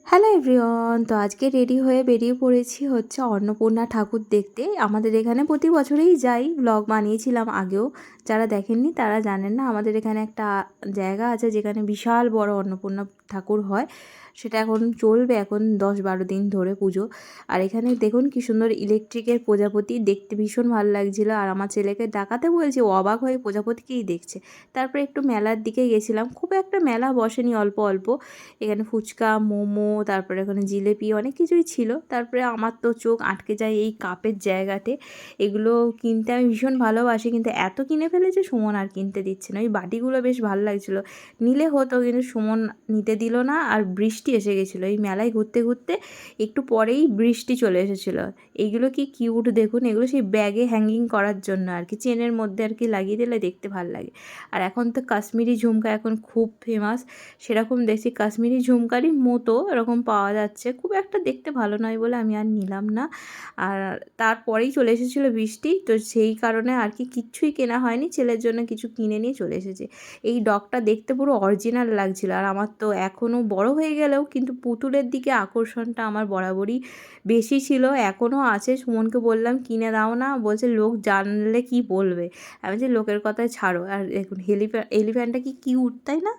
Hello everyone, তো আজকে ready হয়ে বেরিয়ে পড়েছি হচ্ছে অন্নপূর্ণা ঠাকুর দেখতে। আমাদের এখানে প্রতি বছরেই যাই, ব্লগ বানিয়েছিলাম আগেও। যারা দেখেননি তারা জানেন না, আমাদের এখানে একটা জায়গা আছে যেখানে বিশাল বড় অন্নপূর্ণা ঠাকুর হয়। সেটা এখন চলবে, এখন 10-12 দিন ধরে পুজো। আর এখানে দেখুন কি সুন্দর ইলেকট্রিকের প্রজাপতি, দেখতে ভীষণ ভালো লাগছিলো। আর আমার ছেলেকে ডাকাতে বলছি, ও অবাক হয়ে প্রজাপতিকেই দেখছে। তারপরে একটু মেলার দিকে গেছিলাম, খুব একটা মেলা বসেনি, অল্প অল্প। এখানে ফুচকা, মোমো, তারপরে এখানে জিলিপি অনেক কিছুই ছিল। তারপরে আমার তো চোখ আটকে যায় এই কাপের জায়গাতে। এগুলো কিনতে আমি ভীষণ ভালোবাসি, কিন্তু এত কিনে ফেলেছে সুমন আর কিনতে দিচ্ছে না। ওই বাটিগুলো বেশ ভালো লাগছিলো, নিলে হতো, কিন্তু সুমন নিতে দিল না। আর বৃষ্টি এসে গেছিলো, এই মেলায় ঘুরতে ঘুরতে একটু পরেই বৃষ্টি চলে এসেছিলো। এইগুলো কি কিউট দেখুন, এগুলো সেই ব্যাগে হ্যাঙ্গিং করার জন্য আর কি, চেনের মধ্যে আর কি লাগিয়ে দিলে দেখতে ভালো লাগে। আর এখন তো কাশ্মীরি ঝুমকা এখন খুব ফেমাস, সেরকম দেখছি কাশ্মীরি ঝুমকারই মতো এরকম পাওয়া যাচ্ছে। খুব একটা দেখতে ভালো নয় বলে আমি আর নিলাম না। আর তারপরেই চলে এসেছিলো বৃষ্টি, তো সেই কারণে আর কি কিচ্ছুই কেনা হয়নি, ছেলের জন্য কিছু কিনে নিয়ে চলে এসেছে। এই ডগটা দেখতে পুরো অরিজিনাল লাগছিল। আর আমার তো এখনও বড় হয়ে গেলেও কিন্তু পুতুলের দিকে আকর্ষণটা আমার বরাবরই বেশি ছিল, এখনও আছে। সুমনকে বললাম কিনে দাও না, বলছে লোক জানলে কি বলবে। আমি যে লোকের কথায় ছাড়ো। আর দেখুন এলিফ্যান্টটা কি কিউট, তাই না?